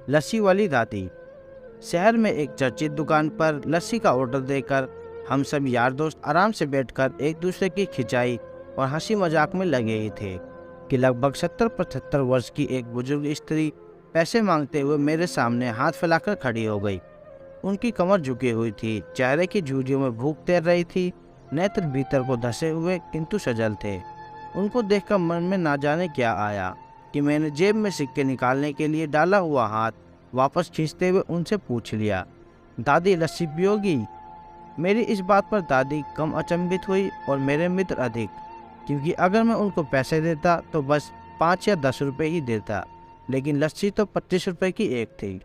लस्सी वाली दादी। शहर में एक चर्चित दुकान पर लस्सी का ऑर्डर देकर हम सब यार दोस्त आराम से बैठकर एक दूसरे की खिंचाई और हंसी मजाक में लगे ही थे कि लगभग 70-75 वर्ष की एक बुजुर्ग स्त्री पैसे मांगते हुए मेरे सामने हाथ फैलाकर खड़ी हो गई। उनकी कमर झुकी हुई थी, चेहरे की झुर्रियों में भूख तैर रही थी, नेत्र भीतर को धसे हुए किंतु सजल थे। उनको देखकर मन में ना जाने क्या आया कि मैंने जेब में सिक्के निकालने के लिए डाला हुआ हाथ वापस खींचते हुए उनसे पूछ लिया, दादी लस्सी पियोगी? मेरी इस बात पर दादी कम अचंभित हुई और मेरे मित्र अधिक, क्योंकि अगर मैं उनको पैसे देता तो बस 5 या 10 रुपए ही देता, लेकिन लस्सी तो 25 रुपए की एक थी।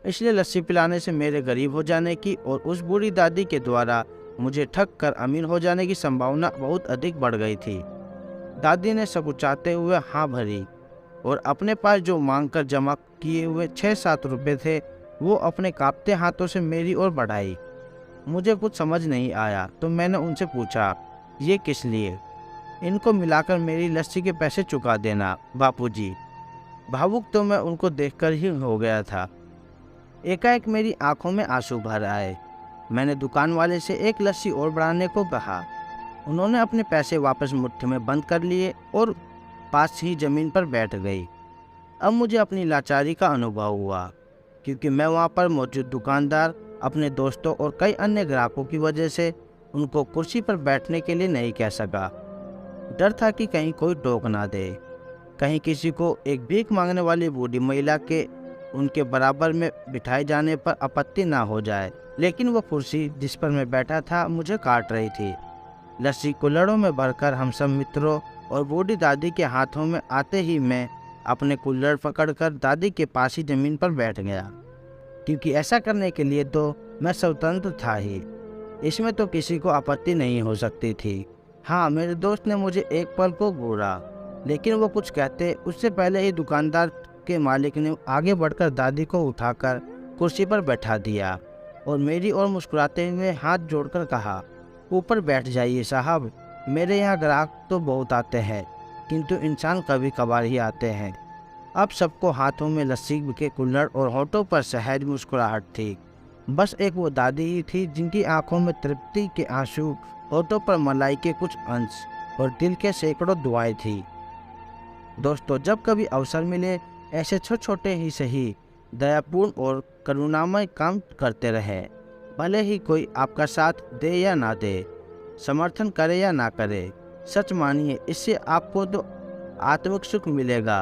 इसलिए लस्सी पिलाने से मेरे गरीब हो जाने की और उस बूढ़ी दादी के द्वारा मुझे ठग कर अमीर हो जाने की संभावना बहुत अधिक बढ़ गई थी। दादी ने सकुचाते हुए हाँ भरी और अपने पास जो मांगकर जमा किए हुए 6-7 रुपए थे वो अपने कांपते हाथों से मेरी ओर बढ़ाई। मुझे कुछ समझ नहीं आया तो मैंने उनसे पूछा, ये किस लिए? इनको मिलाकर मेरी लस्सी के पैसे चुका देना बापूजी। भावुक तो मैं उनको देखकर ही हो गया था। एकाएक मेरी आंखों में आंसू भर आए। मैंने दुकान वाले से एक लस्सी और बढ़ाने को कहा। उन्होंने अपने पैसे वापस मुट्ठी में बंद कर लिए और पास ही जमीन पर बैठ गई। अब मुझे अपनी लाचारी का अनुभव हुआ, क्योंकि मैं वहाँ पर मौजूद दुकानदार, अपने दोस्तों और कई अन्य ग्राहकों की वजह से उनको कुर्सी पर बैठने के लिए नहीं कह सका। डर था कि कहीं कोई टोक ना दे, कहीं किसी को एक भीख मांगने वाली बूढ़ी महिला के उनके बराबर में बिठाए जाने पर आपत्ति ना हो जाए। लेकिन वह कुर्सी जिस पर मैं बैठा था मुझे काट रही थी। लस्सी कुल्हड़ों में भरकर हम सब मित्रों और बूढ़ी दादी के हाथों में आते ही मैं अपने कुल्हड़ पकड़कर दादी के पास ही जमीन पर बैठ गया, क्योंकि ऐसा करने के लिए तो मैं स्वतंत्र था ही। इसमें तो किसी को आपत्ति नहीं हो सकती थी। हाँ, मेरे दोस्त ने मुझे एक पल को घूरा, लेकिन वो कुछ कहते उससे पहले ही दुकानदार के मालिक ने आगे बढ़कर दादी को उठाकर कुर्सी पर बैठा दिया और मेरी ओर मुस्कुराते हुए हाथ जोड़कर कहा, ऊपर बैठ जाइए साहब, मेरे यहाँ ग्राहक तो बहुत आते हैं, किंतु इंसान कभी कभार ही आते हैं। अब सबको हाथों में लस्सी के कुल्हड़ और होठों पर सहज मुस्कुराहट थी। बस एक वो दादी ही थी जिनकी आंखों में तृप्ति के आंसू, होठों पर मलाई के कुछ अंश और दिल के सैकड़ों दुआएं थी। दोस्तों, जब कभी अवसर मिले, ऐसे छोटे छोटे ही सही दयापूर्ण और करुणामय काम करते रहे। भले ही कोई आपका साथ दे या ना दे, समर्थन करे या ना करे, सच मानिए इससे आपको तो आत्मिक सुख मिलेगा,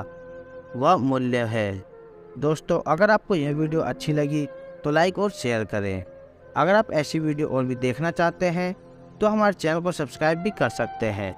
वह मूल्य है। दोस्तों, अगर आपको यह वीडियो अच्छी लगी तो लाइक और शेयर करें। अगर आप ऐसी वीडियो और भी देखना चाहते हैं तो हमारे चैनल को सब्सक्राइब भी कर सकते हैं।